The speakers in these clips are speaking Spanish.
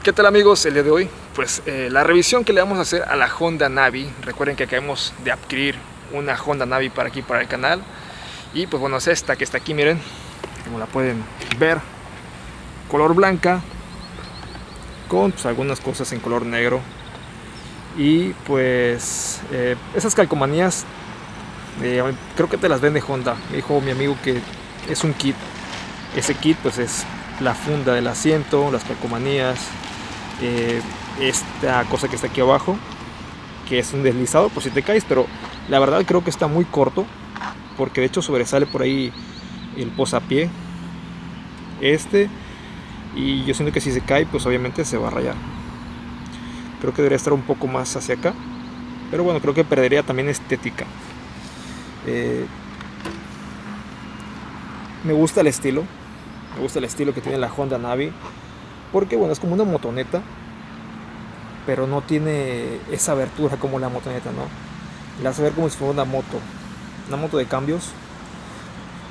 ¿Qué tal amigos? El día de hoy, pues la revisión que le vamos a hacer a la Honda Navi. Recuerden que acabamos de adquirir una Honda Navi para aquí, para el canal. Y pues bueno, es esta que está aquí, miren, como la pueden ver, color blanca, con pues, algunas cosas en color negro. Y pues esas calcomanías, creo que te las vende Honda. Me dijo mi amigo que es un kit. Ese kit pues es la funda del asiento, las calcomanías, esta cosa que está aquí abajo, que es un deslizador por si te caes, pero la verdad creo que está muy corto, porque de hecho sobresale por ahí el posapié y yo siento que si se cae pues obviamente se va a rayar. Creo que debería estar un poco más hacia acá, pero bueno, creo que perdería también estética. Me gusta el estilo que tiene la Honda Navi, porque bueno, es como una motoneta, pero no tiene esa abertura como la motoneta, ¿no? La hace ver como si fuera una moto de cambios,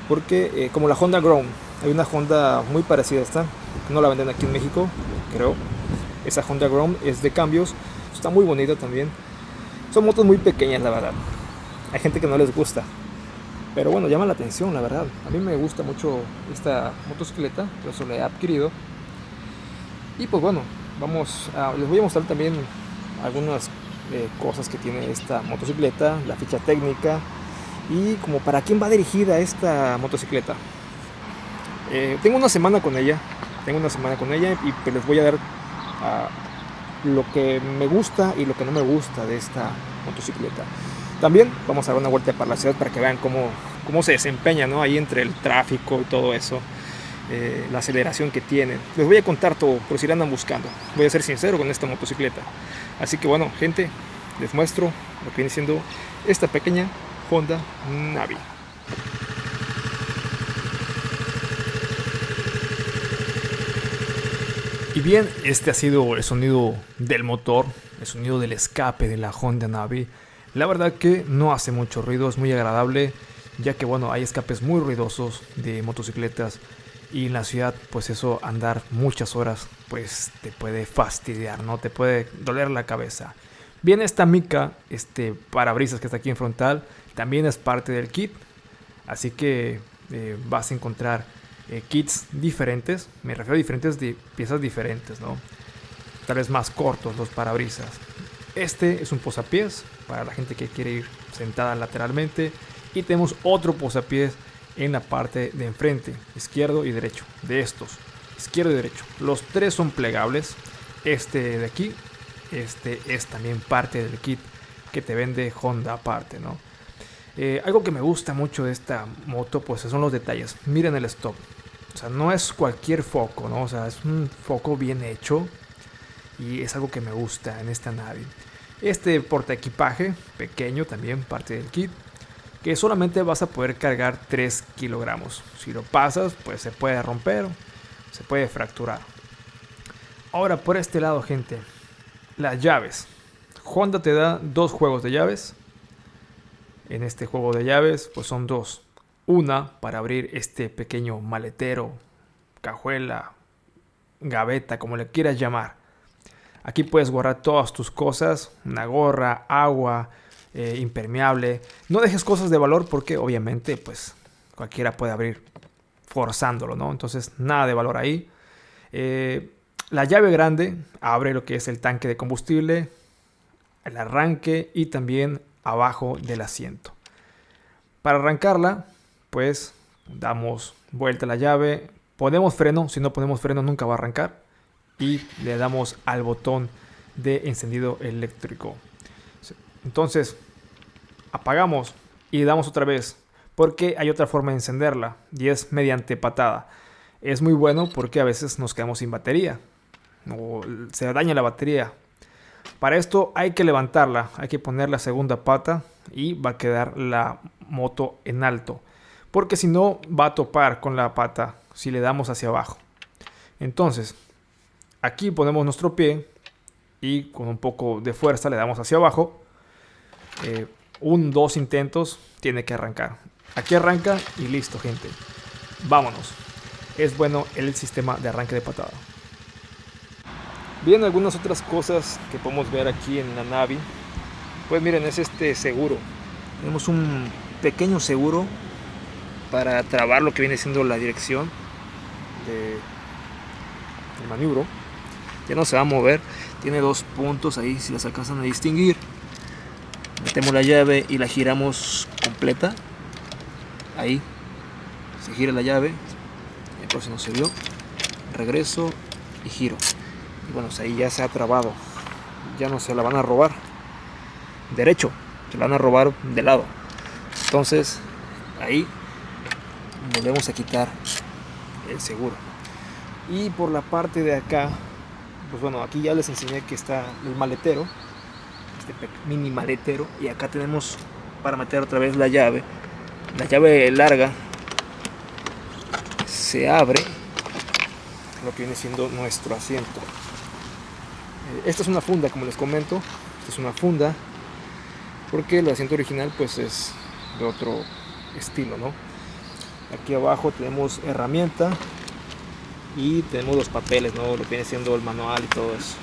porque como la Honda Grown, hay una Honda muy parecida a esta, que no la venden aquí en México, creo. Esa Honda Grown es de cambios, está muy bonita también. Son motos muy pequeñas, la verdad. Hay gente que no les gusta, pero bueno, llama la atención, la verdad. A mí me gusta mucho esta motocicleta, por eso la he adquirido. Y pues bueno, les voy a mostrar también algunas cosas que tiene esta motocicleta, la ficha técnica y como para quién va dirigida esta motocicleta. Tengo una semana con ella y pues les voy a dar lo que me gusta y lo que no me gusta de esta motocicleta. También vamos a dar una vuelta para la ciudad para que vean cómo se desempeña, ¿no? Ahí entre el tráfico y todo eso, la aceleración que tiene. Les voy a contar todo por si la andan buscando. Voy a ser sincero con esta motocicleta. Así que bueno, gente, les muestro lo que viene siendo esta pequeña Honda Navi. Y bien, este ha sido el sonido del motor, el sonido del escape de la Honda Navi. La verdad que no hace mucho ruido, es muy agradable, ya que bueno, hay escapes muy ruidosos de motocicletas y en la ciudad pues eso, andar muchas horas pues te puede fastidiar, ¿no? Te puede doler la cabeza. Bien, esta mica, este parabrisas que está aquí en frontal, también es parte del kit, así que vas a encontrar kits diferentes, me refiero a diferentes de piezas diferentes, ¿no? Tal vez más cortos los parabrisas. Este es un posapiés para la gente que quiere ir sentada lateralmente. Y tenemos otro posapiés en la parte de enfrente, izquierdo y derecho. De estos, izquierdo y derecho. Los tres son plegables. Este de aquí, este es también parte del kit que te vende Honda aparte, ¿no? Algo que me gusta mucho de esta moto, pues son los detalles. Miren el stop. O sea, no es cualquier foco, ¿no? O sea, es un foco bien hecho. Y es algo que me gusta en esta Navi. Este portaequipaje pequeño también parte del kit, que solamente vas a poder cargar 3 kilogramos. Si lo pasas pues se puede romper, se puede fracturar. Ahora por este lado, gente, las llaves. Honda te da 2 juegos de llaves. En este juego de llaves pues son 2. Una para abrir este pequeño maletero, cajuela, gaveta, como le quieras llamar. Aquí puedes guardar todas tus cosas, una gorra, agua, impermeable. No dejes cosas de valor porque obviamente pues cualquiera puede abrir forzándolo, ¿no? Entonces nada de valor ahí. La llave grande abre lo que es el tanque de combustible, el arranque y también abajo del asiento. Para arrancarla pues damos vuelta a la llave, ponemos freno, si no ponemos freno nunca va a arrancar. Y le damos al botón de encendido eléctrico. Entonces apagamos y damos otra vez porque hay otra forma de encenderla y es mediante patada. Es muy bueno porque a veces nos quedamos sin batería o se daña la batería. Para esto hay que levantarla, hay que poner la segunda pata y va a quedar la moto en alto, porque si no va a topar con la pata si le damos hacia abajo. Entonces aquí ponemos nuestro pie y con un poco de fuerza le damos hacia abajo. 2 intentos tiene que arrancar. Aquí arranca y listo, gente. Vámonos. Es bueno el sistema de arranque de patada. Bien, algunas otras cosas que podemos ver aquí en la Navi. Pues miren, es este seguro. Tenemos un pequeño seguro para trabar lo que viene siendo la dirección del maniobro. Ya no se va a mover. Tiene 2 puntos ahí, si las alcanzan a distinguir. Metemos la llave y la giramos completa. Ahí se gira la llave. Por si no se vio. Regreso y giro. Y bueno, ahí ya se ha trabado. Ya no se la van a robar derecho, se la van a robar de lado. Entonces ahí volvemos a quitar el seguro. Y por la parte de acá, pues bueno, aquí ya les enseñé que está el maletero, este mini maletero, y acá tenemos para meter otra vez la llave larga. Se abre lo que viene siendo nuestro asiento. Esta es una funda, como les comento. Esta es una funda porque el asiento original pues es de otro estilo, ¿no? Aquí abajo tenemos herramienta y tenemos los papeles, ¿no? Lo que viene siendo el manual y todo eso.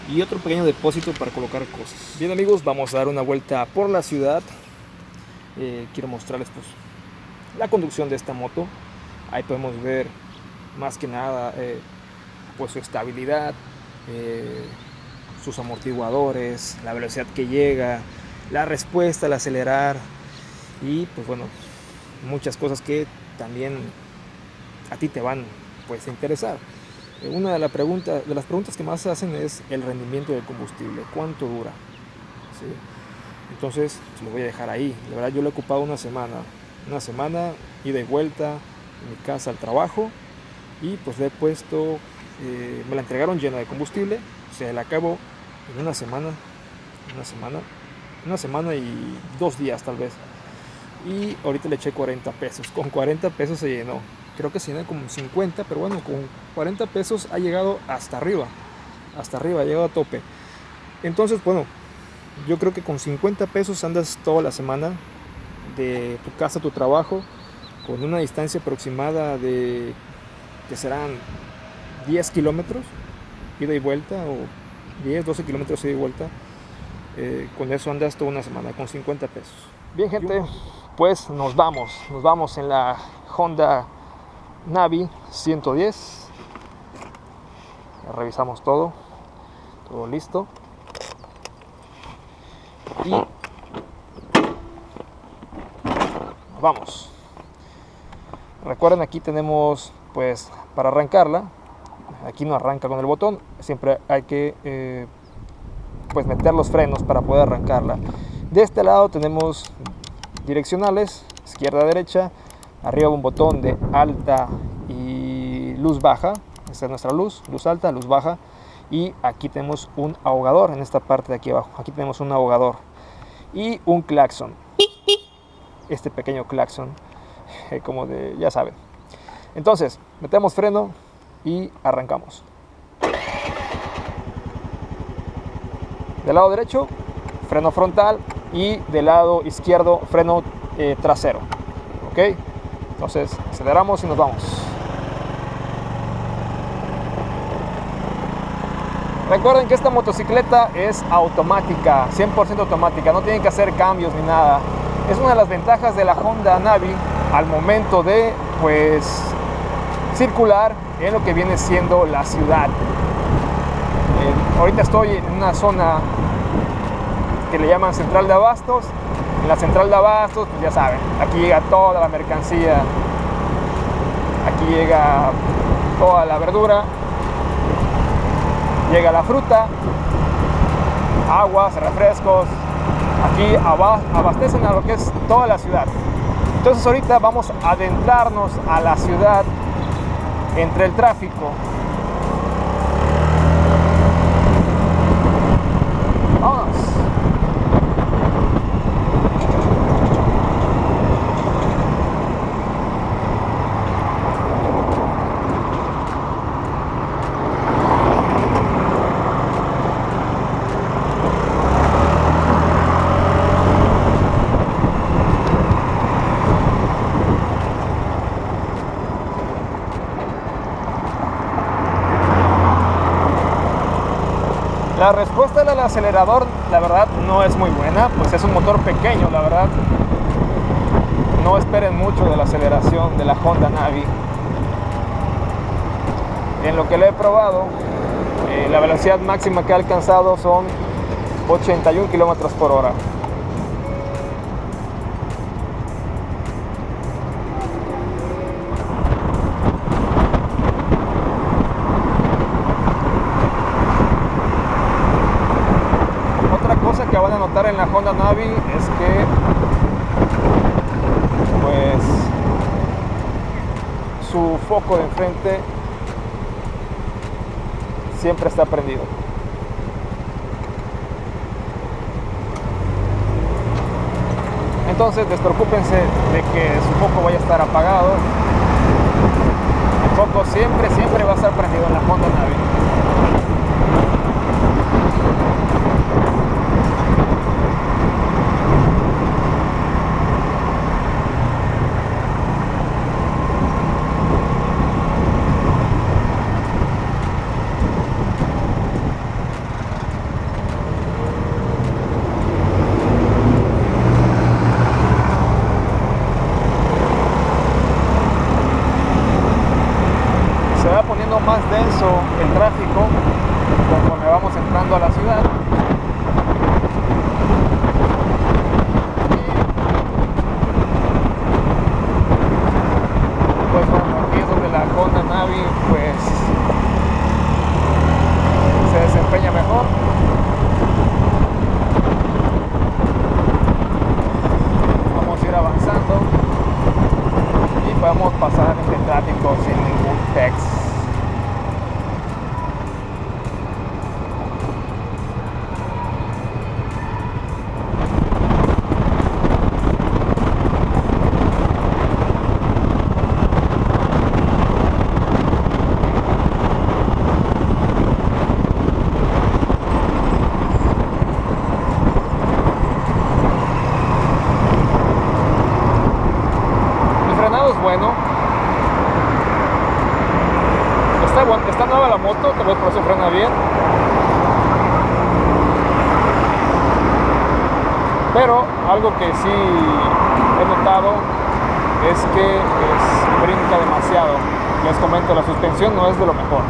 Y otro pequeño depósito para colocar cosas. Bien, amigos, vamos a dar una vuelta por la ciudad. Quiero mostrarles pues la conducción de esta moto. Ahí podemos ver más que nada pues su estabilidad, sus amortiguadores, la velocidad que llega, la respuesta al acelerar y pues bueno, muchas cosas que también a ti te van pues a interesar. Una de las preguntas que más se hacen es el rendimiento del combustible, cuánto dura, ¿sí? Entonces lo voy a dejar ahí. La verdad, yo lo he ocupado una semana ida y vuelta en mi casa al trabajo, y pues le he puesto, me la entregaron llena de combustible, se la acabó en una semana y 2 días tal vez, y ahorita le eché 40 pesos, con 40 pesos se llenó. Creo que se llena como 50, pero bueno, con 40 pesos ha llegado hasta arriba, ha llegado a tope. Entonces, bueno, yo creo que con 50 pesos andas toda la semana de tu casa a tu trabajo, con una distancia aproximada de, que serán 10 kilómetros ida y vuelta, o 10, 12 kilómetros ida y vuelta. Con eso andas toda una semana, con 50 pesos. Bien, gente, pues nos vamos en la Honda Navi 110. Ya revisamos todo listo. Y vamos. Recuerden, aquí tenemos pues para arrancarla. Aquí no arranca con el botón, siempre hay que pues meter los frenos para poder arrancarla. De este lado tenemos direccionales, izquierda, derecha. Arriba un botón de alta y luz baja. Esta es nuestra luz alta, luz baja. Y aquí tenemos un ahogador en esta parte de aquí abajo. Aquí tenemos un ahogador y un claxon. Este pequeño claxon, como de, ya saben. Entonces, metemos freno y arrancamos. Del lado derecho, freno frontal, y del lado izquierdo, freno trasero. ¿Ok? Entonces, aceleramos y nos vamos. Recuerden que esta motocicleta es automática, 100% automática, no tienen que hacer cambios ni nada. Es una de las ventajas de la Honda Navi al momento de pues circular en lo que viene siendo la ciudad. Ahorita estoy en una zona que le llaman Central de Abastos. En la Central de Abastos, pues ya saben, aquí llega toda la mercancía, aquí llega toda la verdura, llega la fruta, aguas, refrescos. Aquí abastecen a lo que es toda la ciudad. Entonces ahorita vamos a adentrarnos a la ciudad entre el tráfico. Vámonos. La respuesta del acelerador, la verdad, no es muy buena, pues es un motor pequeño, la verdad. No esperen mucho de la aceleración de la Honda Navi. En lo que le he probado, la velocidad máxima que ha alcanzado son 81 kilómetros por hora. Que van a notar en la Honda Navi es que pues su foco de enfrente siempre está prendido. Entonces despreocúpense de que su foco vaya a estar apagado. El foco siempre va a estar prendido en la Honda Navi. Más denso el tráfico conforme vamos entrando a la ciudad. Y pues bueno, aquí es donde la Honda Navi pues se desempeña mejor. Vamos a ir avanzando y podemos pasar este tráfico sin ningún pex. Bueno, está nueva la moto, tal vez por eso frena bien, pero algo que sí he notado es que brinca demasiado. Les comento, la suspensión no es de lo mejor.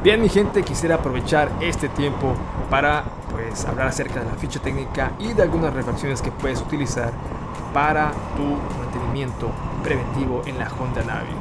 Bien, mi gente, quisiera aprovechar este tiempo para pues hablar acerca de la ficha técnica y de algunas refacciones que puedes utilizar para tu mantenimiento preventivo en la Honda Navi.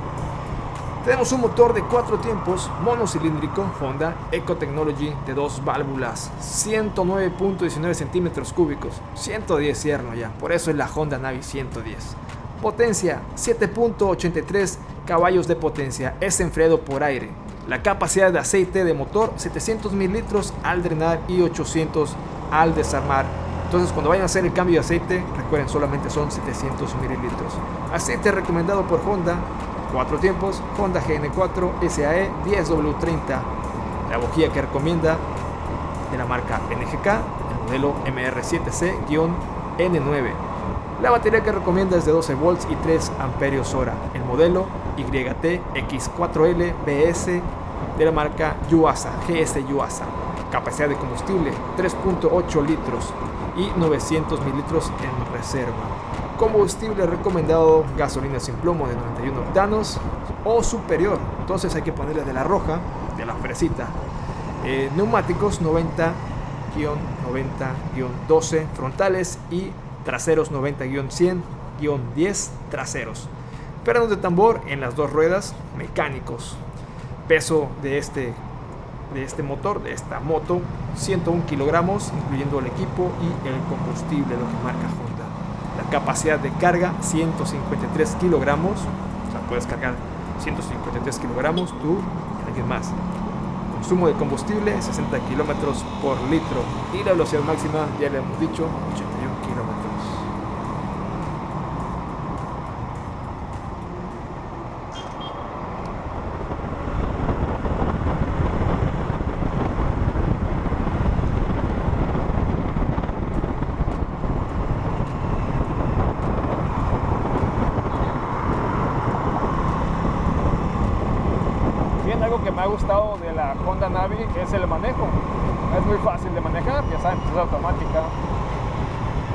Tenemos un motor de 4 tiempos monocilíndrico Honda Eco Technology de 2 válvulas, 109.19 centímetros cúbicos, 110 cierno ya, por eso es la Honda Navi 110. Potencia 7.83 caballos de potencia, es enfriado por aire. La capacidad de aceite de motor 700 mililitros al drenar y 800 al desarmar. Entonces cuando vayan a hacer el cambio de aceite, recuerden, solamente son 700 mililitros. Aceite recomendado por Honda, 4 tiempos, Honda GN4 SAE 10W30. La bujía que recomienda de la marca NGK, el modelo MR7C-N9. La batería que recomienda es de 12 volts y 3 amperios hora. El modelo YT X4L BS de la marca Yuasa, GS Yuasa. Capacidad de combustible 3.8 litros y 900 mililitros en reserva. Combustible recomendado, gasolina sin plomo de 91 octanos o superior. Entonces hay que ponerle de la roja, de la fresita. Neumáticos 90-90-12 frontales y traseros 90-100-10 traseros. Frenos de tambor en las 2 ruedas, mecánicos. Peso de este de este motor, de esta moto, 101 kilogramos, incluyendo el equipo y el combustible, lo que marca Honda. La capacidad de carga, 153 kilogramos, o sea, puedes cargar 153 kilogramos tú y alguien más. Consumo de combustible, 60 kilómetros por litro. Y la velocidad máxima, ya le hemos dicho, 81 kilómetros. Algo que me ha gustado de la Honda Navi es el manejo. Es muy fácil de manejar, ya saben, es automática,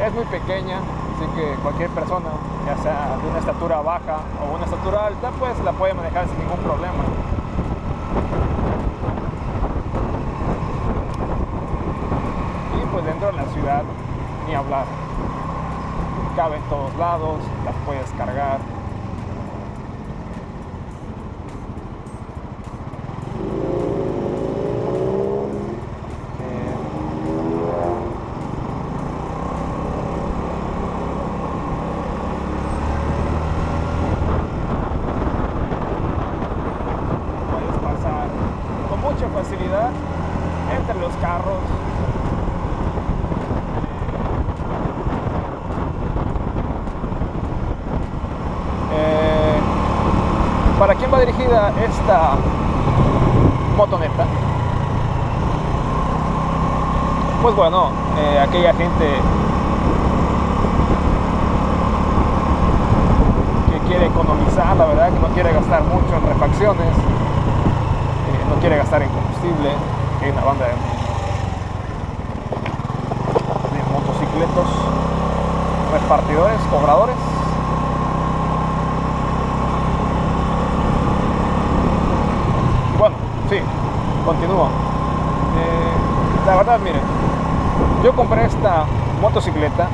es muy pequeña, así que cualquier persona, ya sea de una estatura baja o una estatura alta, pues la puede manejar sin ningún problema. Y pues dentro de la ciudad, ni hablar, cabe en todos lados, la puedes cargar. Facilidad entre los carros. ¿Para quién va dirigida esta motoneta? Pues bueno, aquella gente que quiere economizar, la verdad, que no quiere gastar mucho en refacciones, no quiere gastar en combustible. Hay una banda de motocicletos, repartidores, cobradores. Y bueno, sí, continúo. La verdad, miren, yo compré esta motocicleta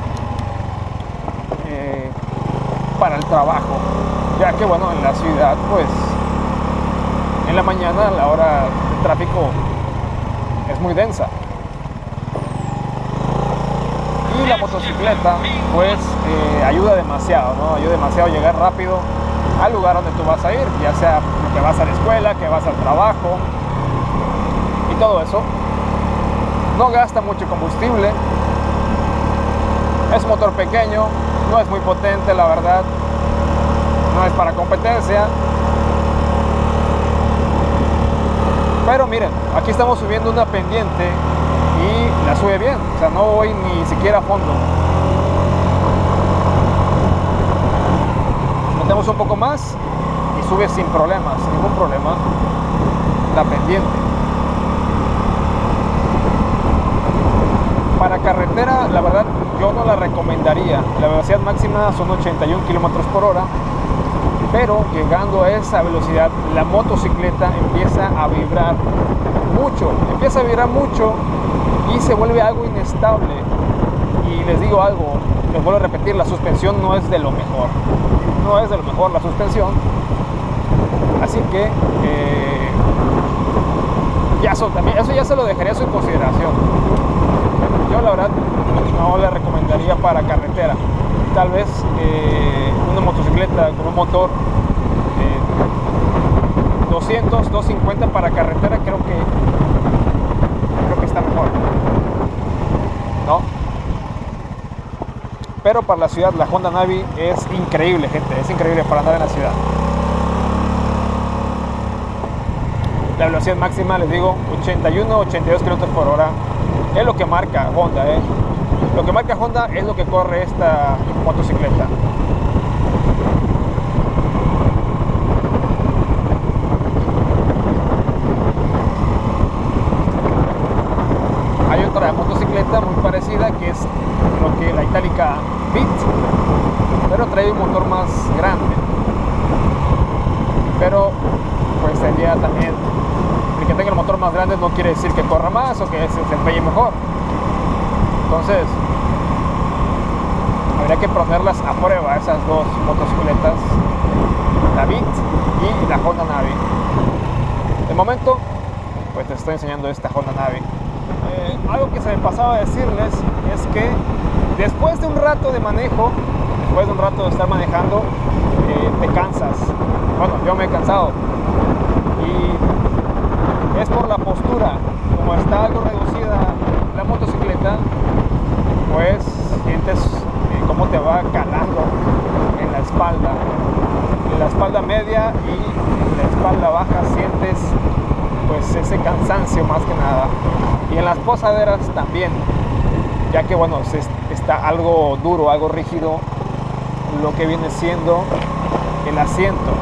para el trabajo, ya que bueno, en la ciudad pues en la mañana la hora de tráfico es muy densa y la motocicleta pues ayuda demasiado, ¿no? Ayuda demasiado a llegar rápido al lugar donde tú vas a ir, ya sea que vas a la escuela, que vas al trabajo y todo eso. No gasta mucho combustible, es un motor pequeño, no es muy potente, la verdad, no es para competencia. Pero miren, aquí estamos subiendo una pendiente y la sube bien, o sea, no voy ni siquiera a fondo. Metemos un poco más y sube sin problemas, sin ningún problema, la pendiente. Para carretera, la verdad, yo no la recomendaría. La velocidad máxima son 81 kilómetros por hora. Pero llegando a esa velocidad, la motocicleta empieza a vibrar mucho y se vuelve algo inestable. Y les digo algo, les vuelvo a repetir, la suspensión no es de lo mejor. No es de lo mejor la suspensión. Así que eso ya se lo dejaría a su consideración. Yo la verdad no la recomendaría para carretera. Tal vez una motocicleta con un motor 200, 250 para carretera creo que está mejor, ¿no? Pero para la ciudad la Honda Navi es increíble, gente, es increíble para andar en la ciudad. La velocidad máxima, les digo, 81, 82 km por hora es lo que marca Honda, Lo que marca Honda es lo que corre esta motocicleta. Hay otra motocicleta muy parecida que es lo que la Itálica Beat, pero trae un motor más grande. Pero pues sería también, el que tenga el motor más grande no quiere decir que corra más o que se desempeñe mejor. Entonces habría que ponerlas a prueba, esas dos motocicletas, la Beat y la Honda Navi. De momento pues te estoy enseñando esta Honda Navi. Algo que se me pasaba a decirles es que después de un rato de manejo, después de un rato de estar manejando, te cansas. Bueno, yo me he cansado y es por la postura. Como está algo reducida la motocicleta, pues sientes cómo te va calando en la espalda media y en la espalda baja sientes pues ese cansancio más que nada. Y en las posaderas también, ya que bueno, está algo duro, algo rígido lo que viene siendo el asiento.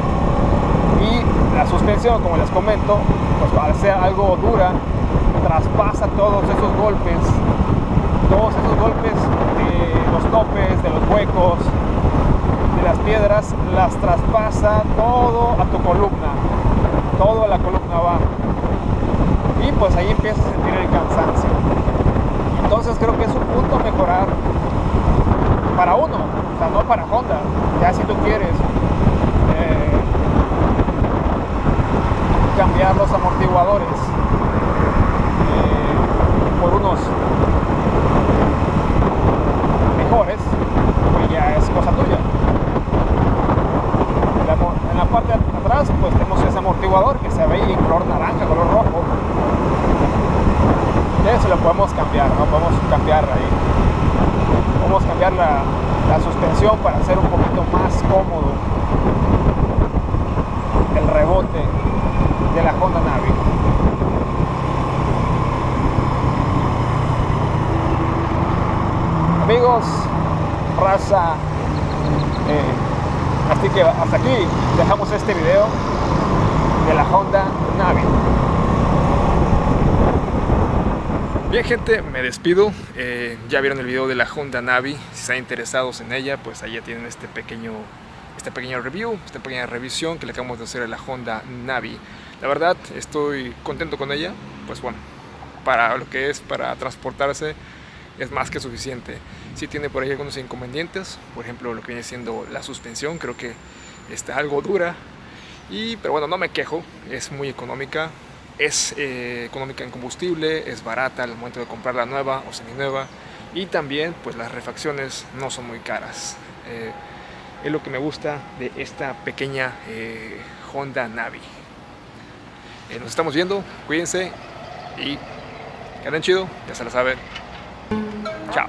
Y la suspensión, como les comento, pues al ser algo dura, traspasa todos esos golpes de los topes, de los huecos, de las piedras, las traspasa todo a tu columna, todo a la columna va. Y pues ahí empiezas a sentir el cansancio. Entonces creo que es un punto a mejorar para uno, o sea, no para Honda. Ya si tú quieres cambiar los amortiguadores por unos mejores, pues ya es cosa tuya. En la parte de atrás pues tenemos ese amortiguador que se ve en color naranja, color rojo. Ese lo podemos cambiar, ¿no? Podemos cambiar ahí. Podemos cambiar la suspensión para hacer un poquito más cómodo el rebote de la Honda Navi. Amigos, raza, así que hasta aquí dejamos este video de la Honda Navi. Bien, gente, me despido. Ya vieron el video de la Honda Navi. Si están interesados en ella, pues ahí ya tienen este pequeño review, esta pequeña revisión que le acabamos de hacer a la Honda Navi. La verdad, estoy contento con ella. Pues bueno, para lo que es para transportarse es más que suficiente. Sí tiene por ahí algunos inconvenientes, por ejemplo lo que viene siendo la suspensión, creo que está algo dura, pero bueno, no me quejo, es muy económica, es económica en combustible, es barata al momento de comprarla nueva o seminueva, y también pues las refacciones no son muy caras. Es lo que me gusta de esta pequeña Honda Navi. Nos estamos viendo, cuídense y que anden chido, ya se lo saben. Chao.